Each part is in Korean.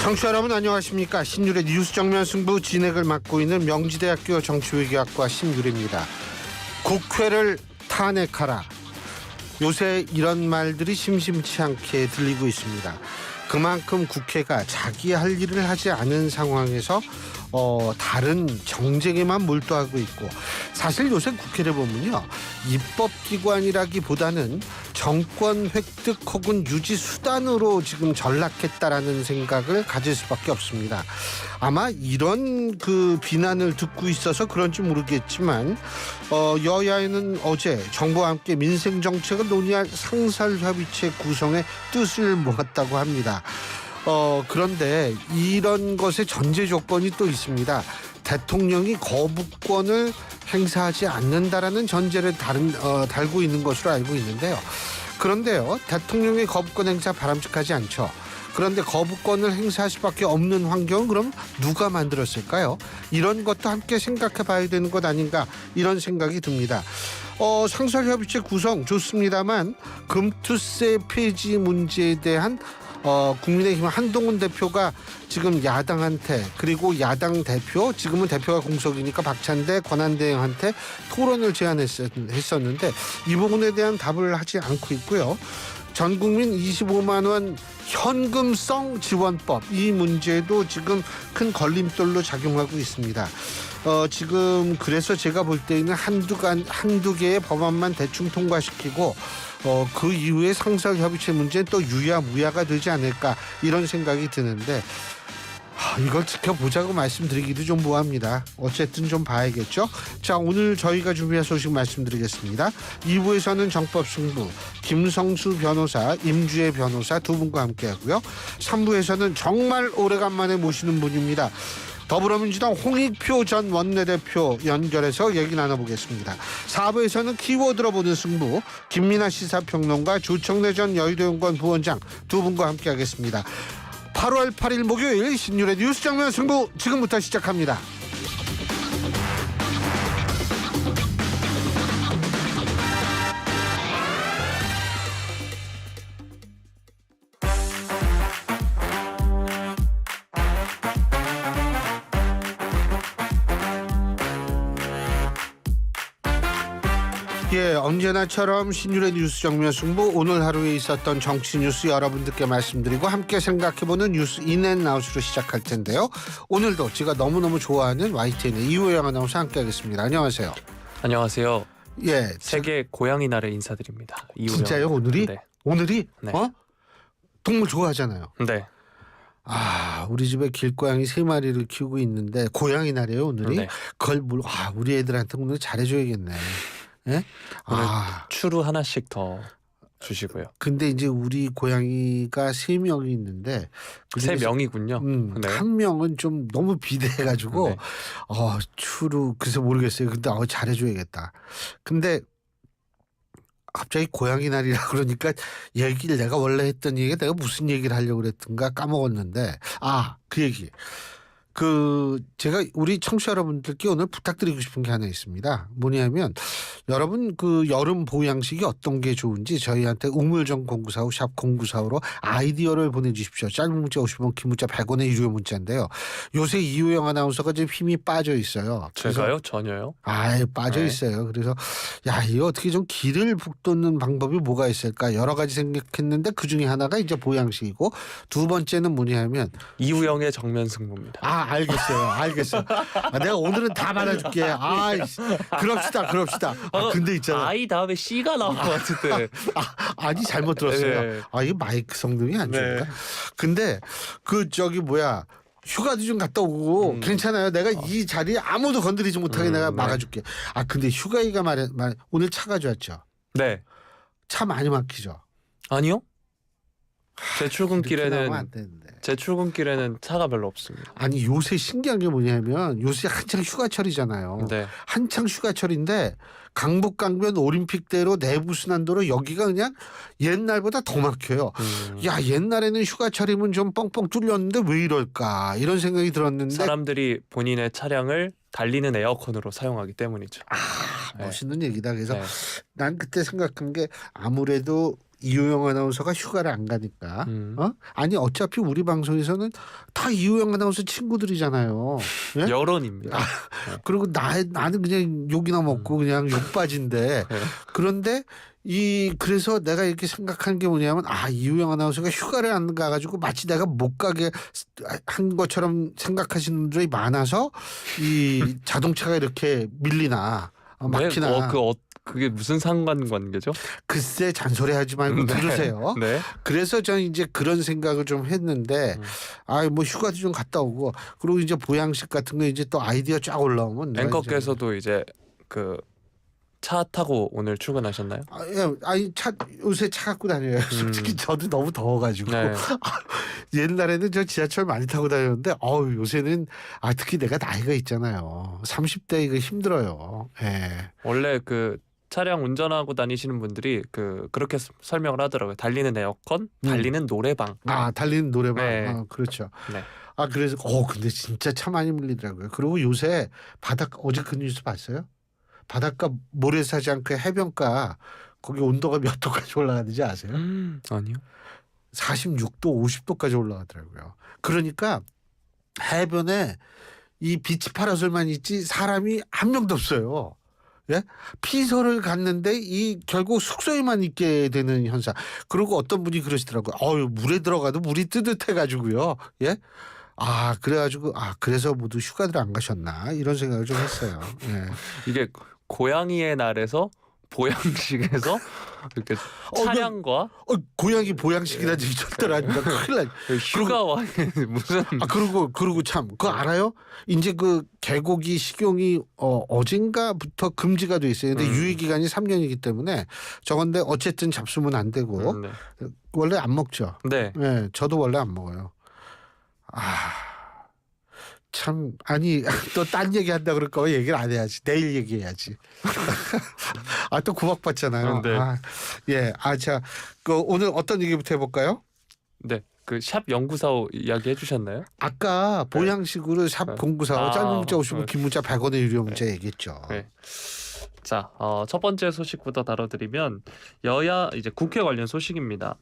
청취자 여러분 안녕하십니까. 신유래 뉴스 정면 승부 진행을 맡고 있는 명지대학교 정치외교학과 신유래입니다. 국회를 탄핵하라. 요새 이런 말들이 심심치 않게 들리고 있습니다. 그만큼 국회가 자기 할 일을 하지 않은 상황에서 다른 정쟁에만 몰두하고 있고, 사실 요새 국회를 보면요, 입법기관이라기보다는 정권 획득 혹은 유지 수단으로 지금 전락했다라는 생각을 가질 수밖에 없습니다. 아마 이런 비난을 듣고 있어서 그런지 모르겠지만 여야에는 어제 정부와 함께 민생 정책을 논의할 상설협의체 구성에 뜻을 모았다고 합니다. 그런데 이런 것의 전제 조건이 또 있습니다. 대통령이 거부권을 행사하지 않는다라는 전제를 달고 있는 것으로 알고 있는데요. 그런데요, 대통령의 거부권 행사 바람직하지 않죠. 그런데 거부권을 행사할 수밖에 없는 환경은 그럼 누가 만들었을까요? 이런 것도 함께 생각해 봐야 되는 것 아닌가, 이런 생각이 듭니다. 상설협의체 구성 좋습니다만 금투세 폐지 문제에 대한 국민의힘 한동훈 대표가 지금 야당한테, 그리고 야당 대표, 지금은 대표가 공석이니까 박찬대 권한대행한테 토론을 제안했었는데 이 부분에 대한 답을 하지 않고 있고요. 전 국민 25만 원 현금성 지원법, 이 문제도 지금 큰 걸림돌로 작용하고 있습니다. 지금 그래서 제가 볼 때는 한두 개의 법안만 대충 통과시키고 그 이후에 상설협의체 문제는 또 유야무야가 되지 않을까, 이런 생각이 드는데 이걸 지켜보자고 말씀드리기도 좀 뭐합니다. 어쨌든 좀 봐야겠죠. 자, 오늘 저희가 준비한 소식 말씀드리겠습니다. 2부에서는 정법승부 김성수 변호사, 임주혜 변호사 두 분과 함께하고요. 3부에서는 정말 오래간만에 모시는 분입니다. 더불어민주당 홍익표 전 원내대표 연결해서 얘기 나눠보겠습니다. 4부에서는 키워드로 보는 승부 김민아 시사평론가, 조청래 전 여의도연구원 부원장 두 분과 함께하겠습니다. 8월 8일 목요일 신유래 뉴스 정면 승부 지금부터 시작합니다. 예, 언제나처럼 신유래 뉴스 정면 승부, 오늘 하루에 있었던 정치 뉴스 여러분들께 말씀드리고 함께 생각해보는 뉴스 인앤아웃으로 시작할 텐데요. 오늘도 제가 너무너무 좋아하는 YTN의 이호영 아나운서 함께하겠습니다. 안녕하세요. 안녕하세요. 예, 세계 고양이 날에 인사드립니다. 이호영. 진짜요? 오늘이? 네. 오늘이? 네. 동물 좋아하잖아요. 네. 우리 집에 길고양이 3마리를 키우고 있는데 고양이 날이에요, 오늘이? 네. 그걸 우리 애들한테 오늘 잘해줘야겠네. 예? 오늘 추루 하나씩 더 주시고요. 근데 이제 우리 고양이가 3명이 있는데 3명이군요. 네. 한 명은 좀 너무 비대해가지고 네. 추루 글쎄 모르겠어요. 근데 잘해줘야겠다. 근데 갑자기 고양이 날이라 그러니까 얘기를, 내가 원래 했던 얘기가 내가 무슨 얘기를 하려고 그랬던가 까먹었는데 그 얘기. 제가 우리 청취자 여러분들께 오늘 부탁드리고 싶은 게 하나 있습니다. 뭐냐면 여러분 여름 보양식이 어떤 게 좋은지 저희한테 우물정 0945 샵 0945로 아이디어를 보내주십시오. 짧은 문자 50원, 긴 문자 100원의 유료 문자인데요. 요새 이호영 아나운서가 좀 힘이 빠져 있어요. 제가요? 전혀요? 빠져 있어요. 그래서 이거 어떻게 좀 기를 북돋는 방법이 뭐가 있을까 여러 가지 생각했는데 그 중에 하나가 이제 보양식이고, 두 번째는 뭐냐면 이우영의 정면 승부입니다. 알겠어요. 내가 오늘은 다 말해줄게. 그럽시다. 근데 있잖아. 아이 다음에 C가 나올 것 같은데. 아니, 잘못 들었어요. 네. 이게 마이크 성능이 안 좋은가? 네. 근데 휴가도 좀 갔다 오고 괜찮아요. 내가 이 자리에 아무도 건드리지 못하게 내가 막아줄게. 근데 휴가이가 오늘 차 가져왔죠? 네. 차 많이 막히죠? 아니요. 제 출근길에는 차가 별로 없습니다. 아니, 요새 신기한 게 뭐냐면 요새 한창 휴가철이잖아요. 네. 한창 휴가철인데 강북 강변 올림픽대로 내부순환도로 여기가 그냥 옛날보다 더 막혀요. 옛날에는 휴가철이면 좀 뻥뻥 뚫렸는데 왜 이럴까, 이런 생각이 들었는데 사람들이 본인의 차량을 달리는 에어컨으로 사용하기 때문이죠. 멋있는 얘기다. 그래서 네. 난 그때 생각한 게 아무래도 이효영 아나운서가 휴가를 안 가니까 음. 아니 어차피 우리 방송에서는 다 이효영 아나운서 친구들이잖아요. 예? 여론입니다. 그리고 나는 그냥 욕이나 먹고 그냥 욕바지인데 네. 그런데 그래서 내가 이렇게 생각하는 게 뭐냐면 이효영 아나운서가 휴가를 안 가가지고 마치 내가 못 가게 한 것처럼 생각하시는 분들이 많아서 이 자동차가 이렇게 밀리나 막히나 그게 무슨 상관관계죠? 글쎄 잔소리하지 말고 네. 들으세요. 네. 그래서 저는 이제 그런 생각을 좀 했는데 뭐 휴가도 좀 갔다 오고 그리고 이제 보양식 같은 거 이제 또 아이디어 쫙 올라오면 내가 앵커께서도 이제 그 차 타고 오늘 출근하셨나요? 요새 차 갖고 다녀요. 솔직히 저도 너무 더워가지고 네. 옛날에는 저 지하철 많이 타고 다녔는데 요새는 특히 내가 나이가 있잖아요. 30대 이거 힘들어요. 예. 원래 그 차량 운전하고 다니시는 분들이 그렇게 설명을 하더라고요. 달리는 에어컨, 달리는 노래방. 달리는 노래방. 네. 그렇죠. 네. 그래서 근데 진짜 차 많이 밀리더라고요. 그리고 요새 바닷가 어제 그 뉴스 봤어요? 바닷가 모래사장 해변가 거기 온도가 몇 도까지 올라가는지 아세요? 아니요. 46도, 50도까지 올라가더라고요. 그러니까 해변에 이 비치 파라솔만 있지 사람이 한 명도 없어요. 예? 피서를 갔는데 결국 숙소에만 있게 되는 현상. 그리고 어떤 분이 그러시더라고요. 물에 들어가도 물이 뜨뜻해가지고요. 예? 그래가지고 그래서 모두 휴가들 안 가셨나 이런 생각을 좀 했어요. 예. 이게 고양이의 날에서 보양식에서 이렇게 차량과 고양이 보양식이나 미쳤더라니까 큰일 나. 휴가와 무슨 그리고 참 그거 알아요? 이제 그 개고기 식용이 어젠가부터 금지가 돼 있어요. 근데 유예 기간이 3년이기 때문에 저건데 어쨌든 잡수면 안 되고 네. 원래 안 먹죠. 네. 네, 저도 원래 안 먹어요. 참 또 딴 얘기 한다 그럴까 봐 얘기를 안 해야지. 내일 얘기해야지. 또 구박받잖아요. 네. 예. 자, 오늘 어떤 얘기부터 해볼까요? 네. 그 샵 0945 이야기 해주셨나요? 아까 보양식으로 샵 0945 짧은 문자 50원 긴 문자 100원의 유료 문자 얘기했죠. 네. 자, 첫 번째 소식부터 다뤄드리면 이제 국회 관련 소식입니다.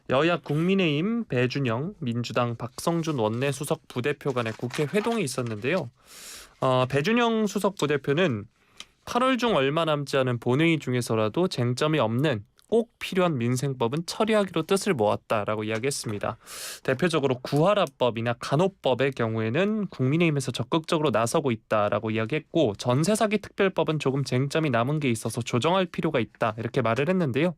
여야 국민의힘 배준영, 민주당 박성준 원내수석 부대표 간의 국회 회동이 있었는데요. 배준영 수석 부대표는 8월 중 얼마 남지 않은 본회의 중에서라도 쟁점이 없는 꼭 필요한 민생법은 처리하기로 뜻을 모았다라고 이야기했습니다. 대표적으로 구하라법이나 간호법의 경우에는 국민의힘에서 적극적으로 나서고 있다라고 이야기했고 전세사기 특별법은 조금 쟁점이 남은 게 있어서 조정할 필요가 있다 이렇게 말을 했는데요.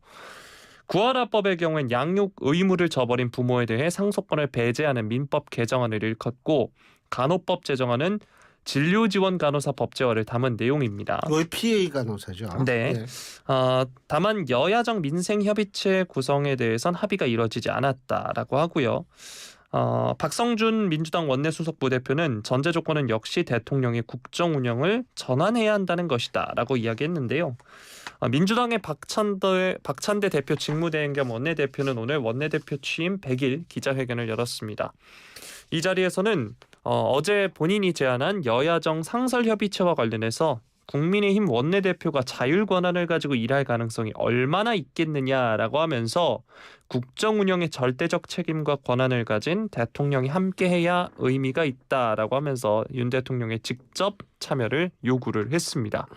구하라법의 경우엔 양육 의무를 저버린 부모에 대해 상속권을 배제하는 민법 개정안을 일컫고 간호법 제정안은 진료지원 간호사 법제화를 담은 내용입니다. 거의 PA 간호사죠. 네. 네. 다만 여야정 민생협의체 구성에 대해선 합의가 이뤄지지 않았다라고 하고요. 박성준 민주당 원내수석 부대표는 전제 조건은 역시 대통령의 국정 운영을 전환해야 한다는 것이다라고 이야기했는데요. 민주당의 박찬대 대표 직무대행 겸 원내대표는 오늘 원내대표 취임 100일 기자회견을 열었습니다. 이 자리에서는 어제 본인이 제안한 여야정 상설협의체와 관련해서 국민의힘 원내대표가 자율 권한을 가지고 일할 가능성이 얼마나 있겠느냐라고 하면서 국정 운영의 절대적 책임과 권한을 가진 대통령이 함께해야 의미가 있다라고 하면서 윤 대통령의 직접 참여를 요구를 했습니다.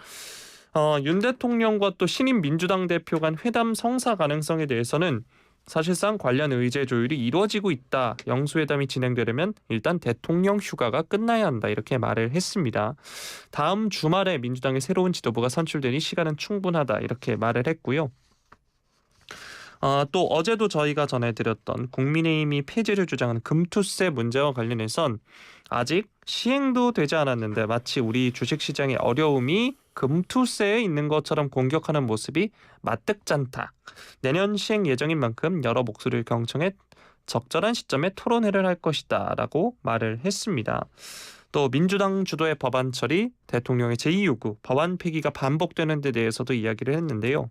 윤 대통령과 또 신임 민주당 대표 간 회담 성사 가능성에 대해서는 사실상 관련 의제 조율이 이루어지고 있다. 영수회담이 진행되려면 일단 대통령 휴가가 끝나야 한다. 이렇게 말을 했습니다. 다음 주말에 민주당의 새로운 지도부가 선출되니 시간은 충분하다. 이렇게 말을 했고요. 또 어제도 저희가 전해드렸던 국민의힘이 폐지를 주장하는 금투세 문제와 관련해선 아직 시행도 되지 않았는데 마치 우리 주식시장의 어려움이 금투세에 있는 것처럼 공격하는 모습이 마뜩잖다. 내년 시행 예정인 만큼 여러 목소리를 경청해 적절한 시점에 토론회를 할 것이다 라고 말을 했습니다. 또 민주당 주도의 법안 처리, 대통령의 제2요구, 법안 폐기가 반복되는 데 대해서도 이야기를 했는데요.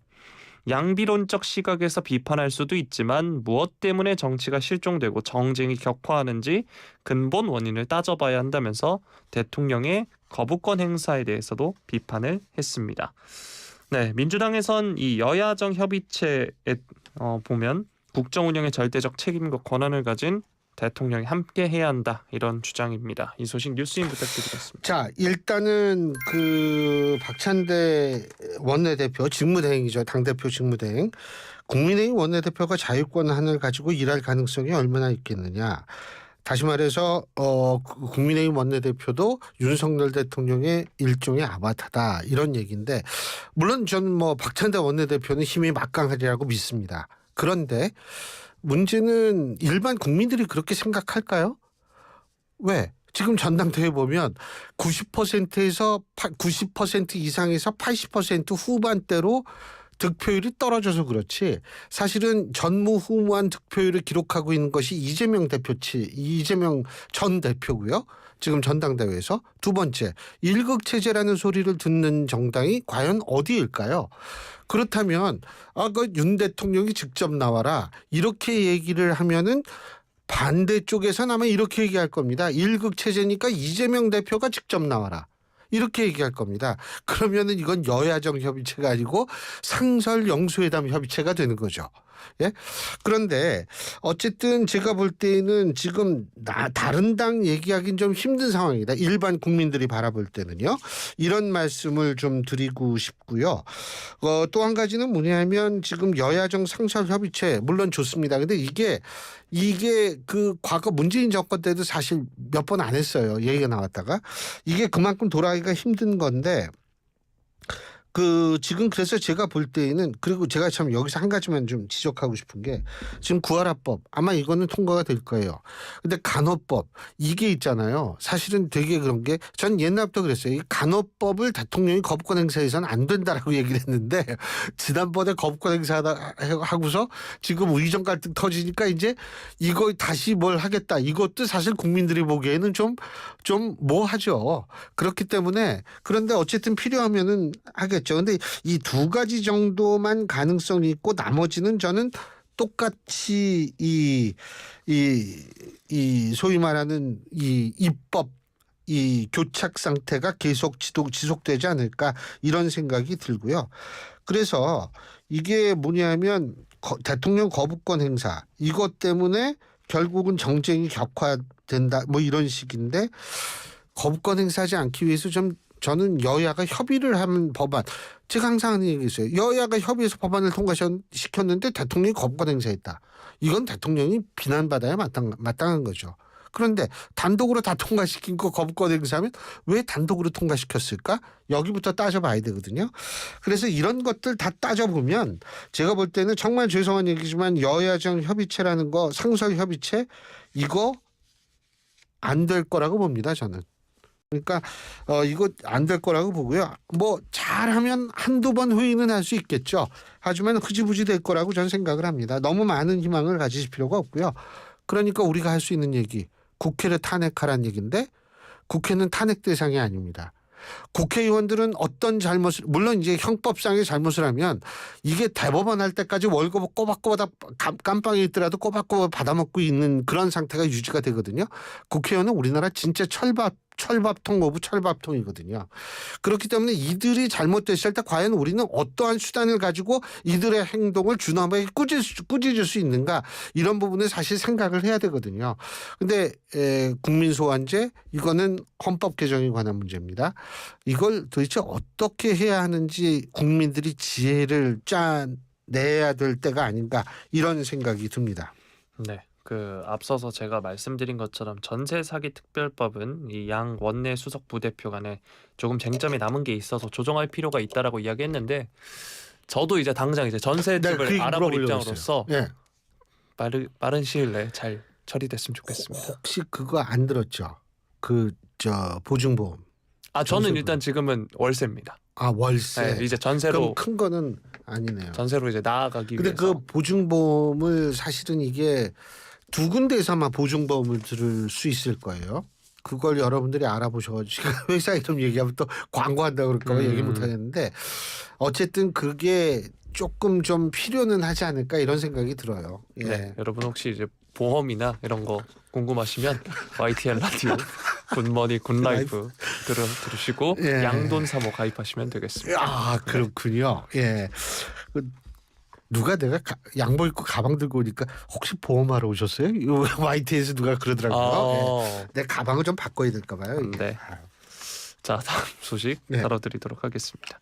양비론적 시각에서 비판할 수도 있지만 무엇 때문에 정치가 실종되고 정쟁이 격화하는지 근본 원인을 따져봐야 한다면서 대통령의 거부권 행사에 대해서도 비판을 했습니다. 네, 민주당에선 이 여야정 협의체에 보면 국정 운영의 절대적 책임과 권한을 가진 대통령이 함께 해야 한다 이런 주장입니다. 이 소식 뉴스인 부탁드리겠습니다. 자, 일단은 그 박찬대 원내대표 직무대행이죠. 당대표 직무대행. 국민의힘 원내대표가 자유권한을 가지고 일할 가능성이 얼마나 있겠느냐. 다시 말해서 국민의힘 원내대표도 윤석열 대통령의 일종의 아바타다 이런 얘기인데, 물론 저는 뭐 박찬대 원내대표는 힘이 막강하리라고 믿습니다. 그런데 문제는 일반 국민들이 그렇게 생각할까요? 왜? 지금 전당대회 보면 90%에서 90% 이상에서 80% 후반대로 득표율이 떨어져서 그렇지, 사실은 전무후무한 득표율을 기록하고 있는 것이 이재명 전 대표고요. 지금 전당대회에서 두 번째, 일극체제라는 소리를 듣는 정당이 과연 어디일까요? 그렇다면 그 윤 대통령이 직접 나와라 이렇게 얘기를 하면은 반대쪽에서는 아마 이렇게 얘기할 겁니다. 일극체제니까 이재명 대표가 직접 나와라. 이렇게 얘기할 겁니다. 그러면은 이건 여야정 협의체가 아니고 상설영수회담 협의체가 되는 거죠. 예? 그런데 어쨌든 제가 볼 때는 지금 다른 당 얘기하기는 좀 힘든 상황이다. 일반 국민들이 바라볼 때는요. 이런 말씀을 좀 드리고 싶고요. 또 한 가지는 뭐냐면 지금 여야정 상설협의체 물론 좋습니다. 근데 이게 그 과거 문재인 정권 때도 사실 몇 번 안 했어요. 얘기가 나왔다가. 이게 그만큼 돌아가기가 힘든 건데, 지금 그래서 제가 볼 때에는, 그리고 제가 참 여기서 한 가지만 좀 지적하고 싶은 게, 지금 구하라법 아마 이거는 통과가 될 거예요. 근데 간호법 이게 있잖아요. 사실은 되게 그런 게, 전 옛날부터 그랬어요. 이 간호법을 대통령이 거부권 행사해서는 안 된다라고 얘기를 했는데, 지난번에 거부권 행사하고서 지금 의정 갈등 터지니까 이제 이거 다시 뭘 하겠다. 이것도 사실 국민들이 보기에는 좀 뭐하죠. 그렇기 때문에, 그런데 어쨌든 필요하면은 하겠죠. 근데 이 두 가지 정도만 가능성이 있고 나머지는 저는 똑같이 이 소위 말하는 이 입법 이 교착 상태가 계속 지속되지 않을까 이런 생각이 들고요. 그래서 이게 뭐냐면 대통령 거부권 행사 이것 때문에 결국은 정쟁이 격화된다 뭐 이런 식인데, 거부권 행사하지 않기 위해서 저는 여야가 협의를 하는 법안, 제가 항상 하는 얘기 있어요. 여야가 협의해서 법안을 통과시켰는데 대통령이 거부권 행사했다. 이건 대통령이 비난받아야 마땅한 거죠. 그런데 단독으로 다 통과시킨 거 거부권 행사하면 왜 단독으로 통과시켰을까? 여기부터 따져봐야 되거든요. 그래서 이런 것들 다 따져보면 제가 볼 때는 정말 죄송한 얘기지만 여야정 협의체라는 거, 상설협의체 이거 안 될 거라고 봅니다. 저는. 그러니까 이거 안 될 거라고 보고요. 뭐 잘하면 한두 번 회의는 할 수 있겠죠. 하지만 흐지부지 될 거라고 저는 생각을 합니다. 너무 많은 희망을 가지실 필요가 없고요. 그러니까 우리가 할 수 있는 얘기, 국회를 탄핵하라는 얘기인데, 국회는 탄핵 대상이 아닙니다. 국회의원들은 어떤 잘못을, 물론 이제 형법상의 잘못을 하면 이게 대법원 할 때까지 월급 꼬박꼬박 깜빵에 있더라도 꼬박꼬박 받아먹고 있는 그런 상태가 유지가 되거든요. 국회의원은 우리나라 진짜 철밥통 오브 철밥통이거든요. 그렇기 때문에 이들이 잘못됐을 때 과연 우리는 어떠한 수단을 가지고 이들의 행동을 준엄하게 꾸짖을 수 있는가, 이런 부분을 사실 생각을 해야 되거든요. 근데 국민소환제 이거는 헌법 개정에 관한 문제입니다. 이걸 도대체 어떻게 해야 하는지 국민들이 지혜를 짜내야 될 때가 아닌가 이런 생각이 듭니다. 네. 앞서서 제가 말씀드린 것처럼 전세 사기 특별법은 이 양 원내 수석 부대표 간에 조금 쟁점이 남은 게 있어서 조정할 필요가 있다라고 이야기했는데, 저도 이제 당장 이제 전세집을 알아볼 입장으로서 빠른 시일 내에 잘 처리됐으면 좋겠습니다. 혹시 그거 안 들었죠? 보증보험. 저는 일단 지금은 월세입니다. 월세. 네, 이제 전세로. 그럼 큰 거는 아니네요. 전세로 이제 나아가기 근데 위해서. 그 보증보험을 사실은 이게 두 군데에서 아마 보증보험을 들을 수 있을 거예요. 그걸 여러분들이 알아보셔가지고 회사 이름 얘기하면 또 광고한다고 그럴까 봐 얘기 못 하겠는데, 어쨌든 그게 조금 좀 필요는 하지 않을까 이런 생각이 들어요. 예. 네, 여러분 혹시 이제 보험이나 이런 거 궁금하시면 YTN 라디오 굿머니 굿라이프 들으시고 예. 양돈 사모 가입하시면 되겠습니다. 그렇군요. 예. 누가 내가 양복 입고 가방 들고 오니까 혹시 보험하러 오셨어요? 요 YT에서 누가 그러더라고요. 내 가방을 좀 바꿔야 될까 봐요. 네. 자, 다음 소식 네. 다뤄드리도록 하겠습니다.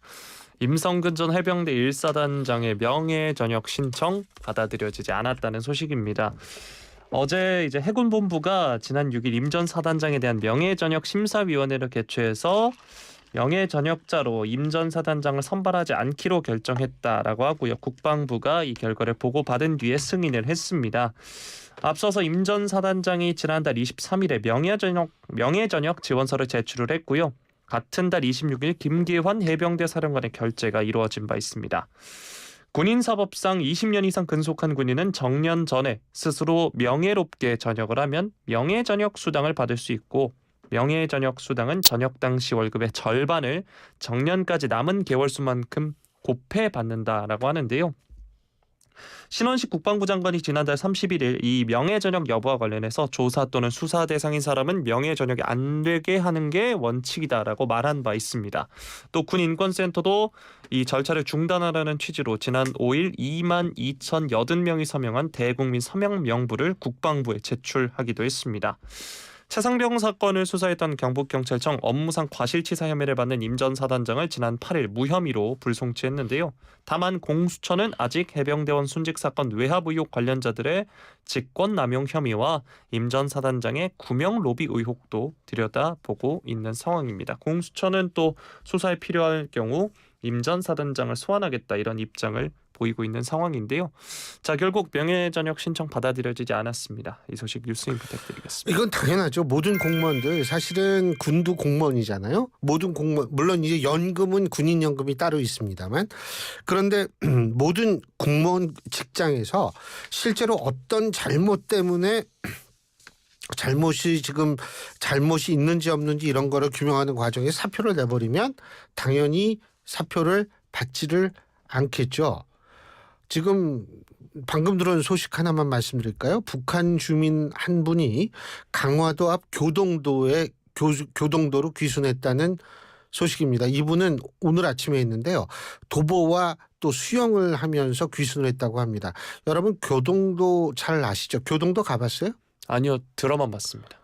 임성근 전 해병대 1사단장의 명예 전역 신청 받아들여지지 않았다는 소식입니다. 어제 이제 해군본부가 지난 6일 임 전 사단장에 대한 명예 전역 심사위원회를 개최해서 명예 전역자로 임 전 사단장을 선발하지 않기로 결정했다라고 하고요. 국방부가 이 결과를 보고받은 뒤에 승인을 했습니다. 앞서서 임 전 사단장이 지난달 23일에 명예 전역 지원서를 제출을 했고요. 같은 달 26일 김기환 해병대 사령관의 결재가 이루어진 바 있습니다. 군인사법상 20년 이상 근속한 군인은 정년 전에 스스로 명예롭게 전역을 하면 명예전역 수당을 받을 수 있고, 명예전역 수당은 전역 당시 월급의 절반을 정년까지 남은 개월수만큼 곱해 받는다라고 하는데요. 신원식 국방부 장관이 지난달 31일 이 명예전역 여부와 관련해서 조사 또는 수사 대상인 사람은 명예전역이 안 되게 하는 게 원칙이다라고 말한 바 있습니다. 또 군인권센터도 이 절차를 중단하라는 취지로 지난 5일 22,080명이 서명한 대국민 서명 명부를 국방부에 제출하기도 했습니다. 최상병 사건을 수사했던 경북경찰청 업무상 과실치사 혐의를 받는 임 전 사단장을 지난 8일 무혐의로 불송치했는데요. 다만 공수처는 아직 해병대원 순직 사건 외압 의혹 관련자들의 직권남용 혐의와 임 전 사단장의 구명 로비 의혹도 들여다보고 있는 상황입니다. 공수처는 또 수사에 필요할 경우 임 전 사단장을 소환하겠다 이런 입장을 보이고 있는 상황인데요. 자, 결국 명예전역 신청 받아들여지지 않았습니다. 이 소식 뉴스인 부탁드리겠습니다. 이건 당연하죠. 모든 공무원들 사실은 군도 공무원이잖아요. 모든 공무원 물론 이제 연금은 군인연금이 따로 있습니다만, 그런데 모든 공무원 직장에서 실제로 어떤 잘못 때문에 잘못이 있는지 없는지 이런 거를 규명하는 과정에 사표를 내버리면 당연히 사표를 받지를 않겠죠. 지금 방금 들은 소식 하나만 말씀드릴까요? 북한 주민 한 분이 강화도 앞 교동도로 귀순했다는 소식입니다. 이분은 오늘 아침에 있는데요. 도보와 또 수영을 하면서 귀순을 했다고 합니다. 여러분 교동도 잘 아시죠? 교동도 가봤어요? 아니요, 들어만 봤습니다.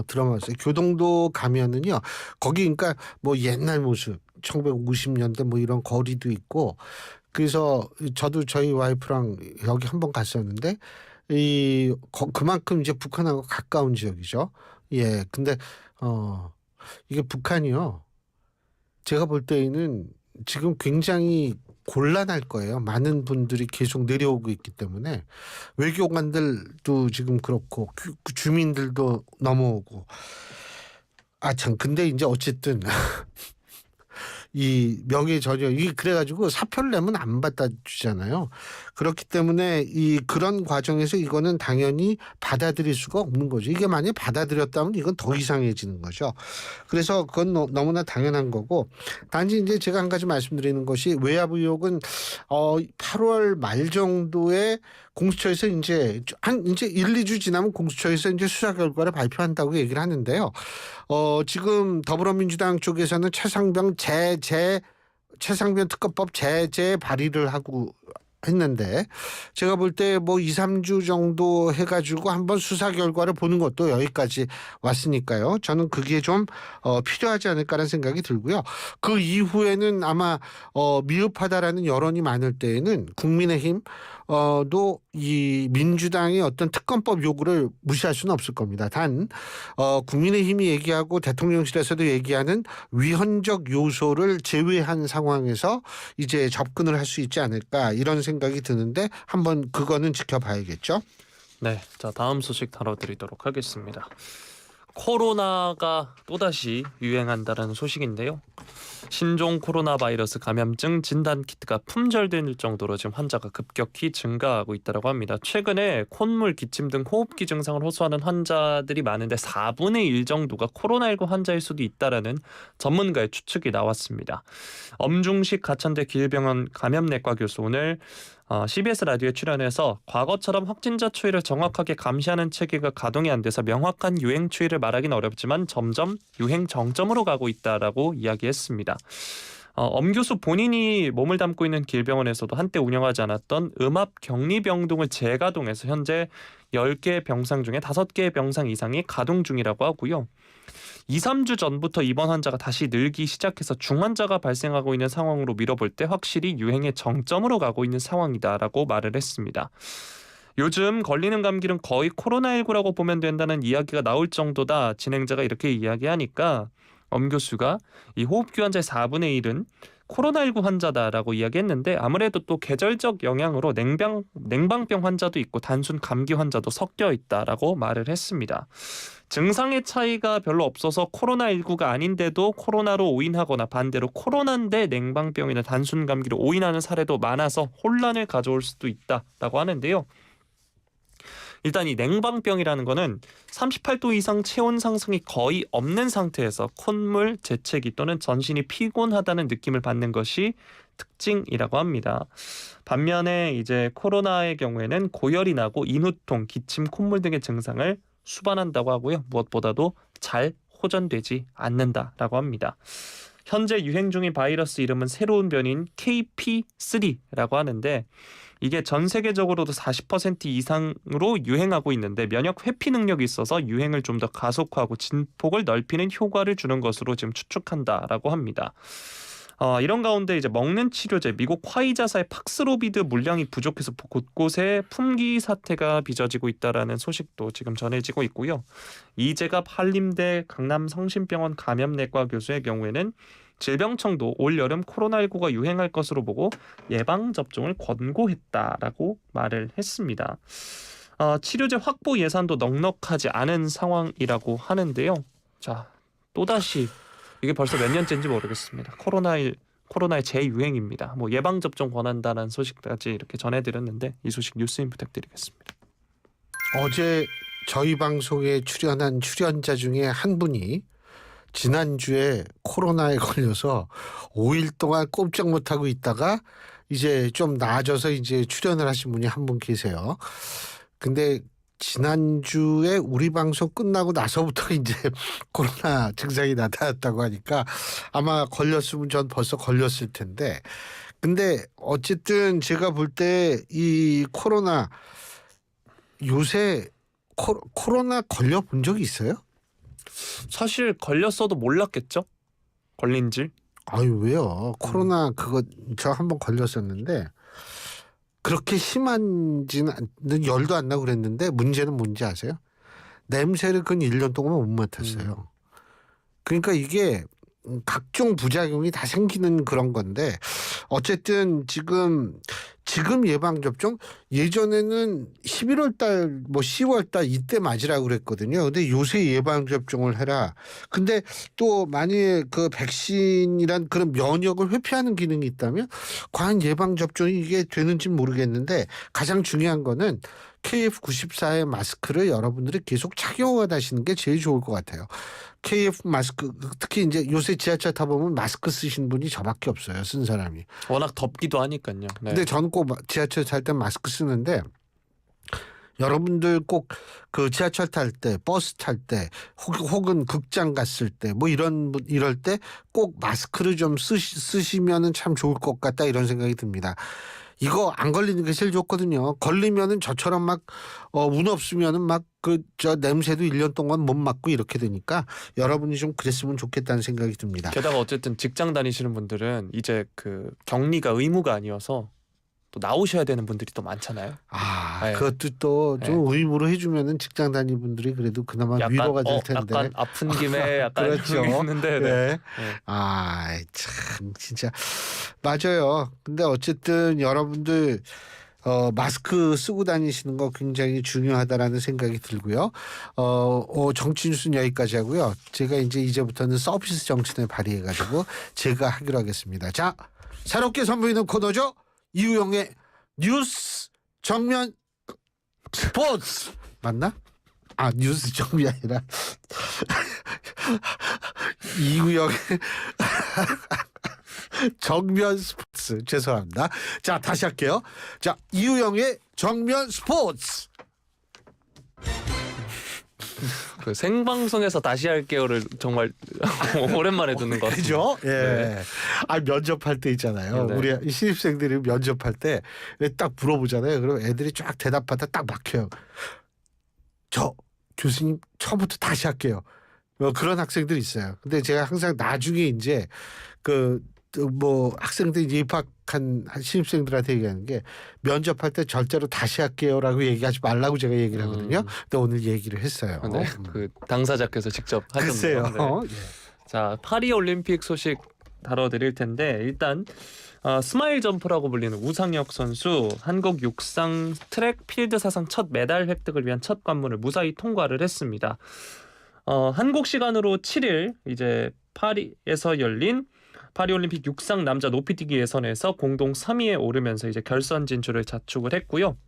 들어봤어요. 교동도 가면은요. 거기 그러니까 뭐 옛날 모습 1950년대 뭐 이런 거리도 있고, 그래서 저도 저희 와이프랑 여기 한번 갔었는데 그만큼 이제 북한하고 가까운 지역이죠. 예. 근데 이게 북한이요. 제가 볼 때에는 지금 굉장히 곤란할 거예요. 많은 분들이 계속 내려오고 있기 때문에 외교관들도 지금 그렇고 주민들도 넘어오고. 참 근데 이제 어쨌든 이 명예전역 이게 그래가지고 사표를 내면 안 받아주잖아요. 그렇기 때문에 그런 과정에서 이거는 당연히 받아들일 수가 없는 거죠. 이게 만약에 받아들였다면 이건 더 이상해지는 거죠. 그래서 그건 너무나 당연한 거고, 단지 이제 제가 한 가지 말씀드리는 것이 외압 의혹은 8월 말 정도에 공수처에서 이제 1, 2주 지나면 공수처에서 이제 수사 결과를 발표한다고 얘기를 하는데요. 지금 더불어민주당 쪽에서는 최상병 특검법 제재 발의를 하고 했는데, 제가 볼 때 뭐 2, 3주 정도 해가지고 한번 수사 결과를 보는 것도 여기까지 왔으니까요. 저는 그게 좀 필요하지 않을까라는 생각이 들고요. 그 이후에는 아마 미흡하다라는 여론이 많을 때에는 국민의힘 도 이 민주당의 어떤 특검법 요구를 무시할 수는 없을 겁니다. 단 국민의힘이 얘기하고 대통령실에서도 얘기하는 위헌적 요소를 제외한 상황에서 이제 접근을 할 수 있지 않을까 이런 생각이 드는데, 한번 그거는 지켜봐야겠죠. 네, 자, 다음 소식 다뤄드리도록 하겠습니다. 코로나가 또다시 유행한다는 소식인데요. 신종 코로나 바이러스 감염증 진단 키트가 품절될 정도로 지금 환자가 급격히 증가하고 있다고 합니다. 최근에 콧물, 기침 등 호흡기 증상을 호소하는 환자들이 많은데 4분의 1 정도가 코로나19 환자일 수도 있다라는 전문가의 추측이 나왔습니다. 엄중식 가천대 기일병원 감염내과 교수 오늘 CBS 라디오에 출연해서 과거처럼 확진자 추이를 정확하게 감시하는 체계가 가동이 안 돼서 명확한 유행 추이를 말하기는 어렵지만 점점 유행 정점으로 가고 있다라고 이야기했습니다. 엄 교수 본인이 몸을 담고 있는 길병원에서도 한때 운영하지 않았던 음압격리병동을 재가동해서 현재 10개 병상 중에 5개 병상 이상이 가동 중이라고 하고요. 2, 3주 전부터 입원 환자가 다시 늘기 시작해서 중환자가 발생하고 있는 상황으로 미뤄볼 때 확실히 유행의 정점으로 가고 있는 상황이다라고 말을 했습니다. 요즘 걸리는 감기는 거의 코로나19라고 보면 된다는 이야기가 나올 정도다. 진행자가 이렇게 이야기하니까 엄 교수가 이 호흡기 환자의 4분의 1은 코로나19 환자다라고 이야기했는데 아무래도 또 계절적 영향으로 냉방병 환자도 있고 단순 감기 환자도 섞여 있다라고 말을 했습니다. 증상의 차이가 별로 없어서 코로나19가 아닌데도 코로나로 오인하거나 반대로 코로나인데 냉방병이나 단순 감기로 오인하는 사례도 많아서 혼란을 가져올 수도 있다라고 하는데요. 일단 이 냉방병이라는 거는 38도 이상 체온 상승이 거의 없는 상태에서 콧물, 재채기 또는 전신이 피곤하다는 느낌을 받는 것이 특징이라고 합니다. 반면에 이제 코로나의 경우에는 고열이 나고 인후통, 기침, 콧물 등의 증상을 수반한다고 하고요. 무엇보다도 잘 호전되지 않는다라고 합니다. 현재 유행 중인 바이러스 이름은 새로운 변인 KP3라고 하는데 이게 전 세계적으로도 40% 이상으로 유행하고 있는데 면역 회피 능력이 있어서 유행을 좀 더 가속화하고 진폭을 넓히는 효과를 주는 것으로 지금 추측한다라고 합니다. 이런 가운데 이제 먹는 치료제 미국 화이자사의 팍스로비드 물량이 부족해서 곳곳에 품귀 사태가 빚어지고 있다라는 소식도 지금 전해지고 있고요. 이재갑 한림대 강남성심병원 감염내과 교수의 경우에는 질병청도 올 여름 코로나19가 유행할 것으로 보고 예방접종을 권고했다라고 말을 했습니다. 치료제 확보 예산도 넉넉하지 않은 상황이라고 하는데요. 자, 또다시 이게 벌써 몇 년째인지 모르겠습니다. 코로나의 재유행입니다. 뭐 예방접종 권한다는 소식까지 이렇게 전해드렸는데 이 소식 뉴스인 부탁드리겠습니다. 어제 저희 방송에 출연한 출연자 중에 한 분이 지난주에 코로나에 걸려서 5일 동안 꼼짝 못하고 있다가 이제 좀 나아져서 이제 출연을 하신 분이 한 분 계세요. 근데 지난주에 우리 방송 끝나고 나서부터 이제 코로나 증상이 나타났다고 하니까 아마 걸렸으면 전 벌써 걸렸을 텐데, 근데 어쨌든 제가 볼 때 이 코로나 요새 코로나 걸려본 적이 있어요? 사실 걸렸어도 몰랐겠죠? 걸린 줄. 아유 왜요? 코로나 그거 저 한번 걸렸었는데 그렇게 심한지는 열도 안 나고 그랬는데 문제는 뭔지 아세요? 냄새를 근 1년 동안 못 맡았어요. 그러니까 이게 각종 부작용이 다 생기는 그런 건데 어쨌든 지금 예방접종 예전에는 11월 달 뭐 10월 달 이때 맞으라고 그랬거든요. 근데 요새 예방접종을 해라. 근데 또 만약에 그 백신이란 그런 면역을 회피하는 기능이 있다면 과연 예방접종이 이게 되는지 모르겠는데 가장 중요한 거는 KF94의 마스크를 여러분들이 계속 착용하시는 게 제일 좋을 것 같아요. KF 마스크 특히 이제 요새 지하철 타보면 마스크 쓰신 분이 저밖에 없어요. 쓴 사람이. 워낙 덥기도 하니까요. 네. 근데 저는 꼭 지하철 탈 때 마스크 쓰는데 여러분들 꼭 그 지하철 탈 때, 버스 탈 때, 혹은 극장 갔을 때, 뭐 이럴 때 꼭 마스크를 좀 쓰시면은 참 좋을 것 같다 이런 생각이 듭니다. 이거 안 걸리는 게 제일 좋거든요. 걸리면은 저처럼 막 운 없으면은 막 저 냄새도 1년 동안 못 맡고 이렇게 되니까 여러분이 좀 그랬으면 좋겠다는 생각이 듭니다. 게다가 어쨌든 직장 다니시는 분들은 이제 그 격리가 의무가 아니어서 또 나오셔야 되는 분들이 또 많잖아요. 네. 그것도 또 좀 의무로 해주면은 직장 다니는 분들이 그래도 그나마 위로가 될 텐데. 약간 아픈 김에 약간 그렇죠. 했는데. 네. 참 진짜 맞아요. 근데 어쨌든 여러분들 마스크 쓰고 다니시는 거 굉장히 중요하다라는 생각이 들고요. 정치 뉴스는 여기까지 하고요. 제가 이제부터는 서비스 정신을 발휘해가지고 제가 하기로 하겠습니다. 자, 새롭게 선보이는 코너죠. 이우영의 뉴스 정면 스포츠 맞나? 뉴스 정면이 아니라 이우영의 정면 스포츠 죄송합니다. 자, 다시 할게요. 자, 이우영의 정면 스포츠. 그 생방송에서 다시 할게요를 정말 오랜만에 듣는 것 같아요. 그죠? 예. 네. 아 면접할 때 있잖아요. 네. 우리 신입생들이 면접할 때 딱 물어보잖아요. 그럼 애들이 쫙 대답하다 딱 막혀요. 저 교수님 처음부터 다시 할게요. 그런 학생들이 있어요. 근데 제가 항상 나중에 이제 뭐 학생들이 이제 입학한 신입생들한테 얘기하는 게 면접할 때 절대로 다시 할게요라고 얘기하지 말라고 제가 얘기를 하거든요. 근데 오늘 얘기를 했어요. 네, 그 당사자께서 직접 하셨네요. 글쎄요. 네. 자, 파리 올림픽 소식 다뤄드릴 텐데 일단 스마일 점프라고 불리는 우상혁 선수 한국 육상 트랙 필드 사상 첫 메달 획득을 위한 첫 관문을 무사히 통과를 했습니다. 한국 시간으로 7일 이제 파리에서 열린 파리올림픽 육상 남자 높이뛰기 예선에서 공동 3위에 오르면서 이제 결선 진출을 자축을 했고요.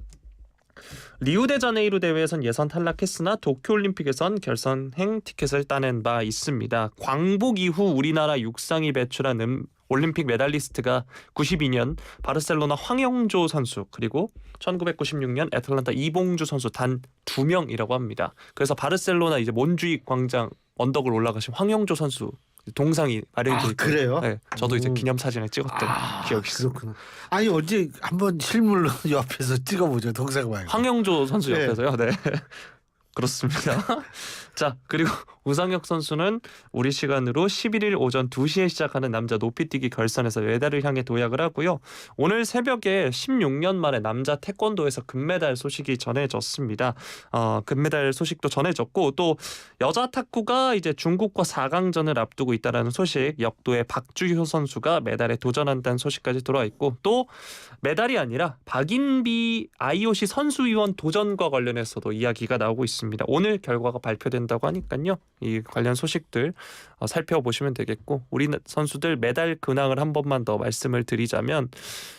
리우데자네이루 대회에선 예선 탈락했으나 도쿄올림픽에선 결선행 티켓을 따낸 바 있습니다. 광복 이후 우리나라 육상이 배출한 올림픽 메달리스트가 92년 바르셀로나 황영조 선수 그리고 1996년 애틀란타 이봉주 선수 단 2명이라고 합니다. 그래서 바르셀로나 이제 몬주익 광장 언덕을 올라가신 황영조 선수 동상이 마련이 돼 있고, 그래요? 네, 저도 이제 기념 사진을 찍었던 기억이 있습니다. 그렇구나. 아니 언제 한번 실물로 옆에서 찍어보죠. 동상 말고. 황영조 선수 네. 옆에서요. 네. 그렇습니다. 자, 그리고 우상혁 선수는 우리 시간으로 11일 오전 2시에 시작하는 남자 높이뛰기 결선에서 메달을 향해 도약을 하고요. 오늘 새벽에 16년 만에 남자 태권도에서 금메달 소식이 전해졌습니다. 금메달 소식도 전해졌고 또 여자 탁구가 이제 중국과 4강전을 앞두고 있다라는 소식, 역도의 박주효 선수가 메달에 도전한다는 소식까지 들어와 있고 또 메달이 아니라 박인비 IOC 선수위원 도전과 관련해서도 이야기가 나오고 있습니다. 오늘 결과가 발표된다고 하니까요. 이 관련 소식들 살펴보시면 되겠고 우리 선수들 메달 근황을 한 번만 더 말씀을 드리자면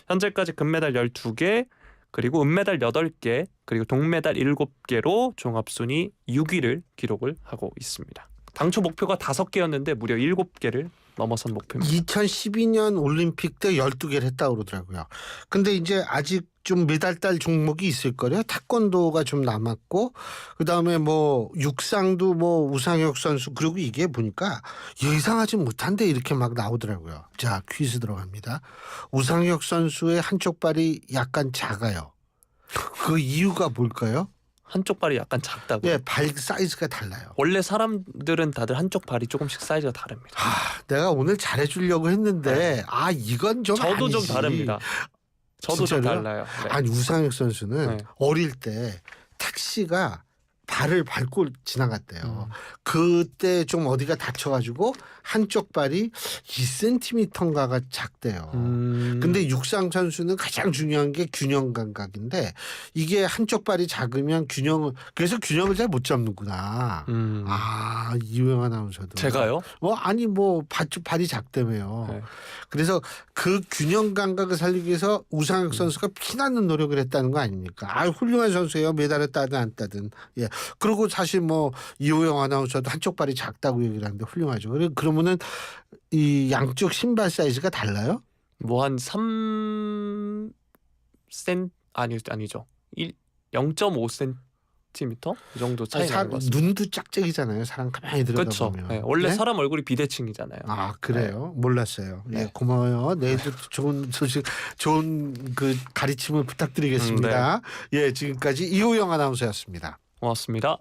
현재까지 금메달 12개 그리고 은메달 8개 그리고 동메달 7개로 종합순위 6위를 기록을 하고 있습니다. 당초 목표가 5개였는데 무려 7개를 넘어선 목표입니다. 2012년 올림픽 때 12개를 했다고 그러더라고요. 근데 이제 아직 좀 메달 딸 종목이 있을 거예요. 태권도가 좀 남았고 그다음에 뭐 육상도 뭐 우상혁 선수 그리고 이게 보니까 예상하지 못한데 이렇게 막 나오더라고요. 자, 퀴즈 들어갑니다. 우상혁 선수의 한쪽 발이 약간 작아요. 그 이유가 뭘까요? 한쪽 발이 약간 작다고. 예, 발 사이즈가 달라요. 원래 사람들은 다들 한쪽 발이 조금씩 사이즈가 다릅니다. 내가 오늘 잘해주려고 했는데 이건 좀 저도 아니지. 좀 다릅니다. 저도 좀 진짜로요? 달라요. 네. 아니 우상혁 선수는 네. 어릴 때 택시가 발을 밟고 지나갔대요. 그때 좀 어디가 다쳐가지고 한쪽 발이 2cm인가가 작대요. 근데 육상 선수는 가장 중요한 게 균형 감각인데 이게 한쪽 발이 작으면 그래서 균형을 잘 못 잡는구나. 이우영 아나운서도. 제가요? 아니 발이 작다며요. 네. 그래서 그 균형 감각을 살리기 위해서 우상혁 선수가 피나는 노력을 했다는 거 아닙니까? 훌륭한 선수예요. 메달을 따든 안 따든. 예. 그리고 사실 이호영 아나운서도 한쪽 발이 작다고 얘기를 하는데 훌륭하죠. 그러면은 이 양쪽 신발 사이즈가 달라요? 뭐 한 3cm 아니죠. 0.5cm 이 정도 차이 나는 것 같습니다. 눈도 짝짝이잖아요. 사람 가만히 그렇죠. 들여다보면. 네, 원래 네? 사람 얼굴이 비대칭이잖아요. 그래요? 몰랐어요. 네. 네, 고마워요. 내일도 좋은 소식, 좋은 그 가르침을 부탁드리겠습니다. 예, 지금까지 이호영 아나운서였습니다. 고맙습니다.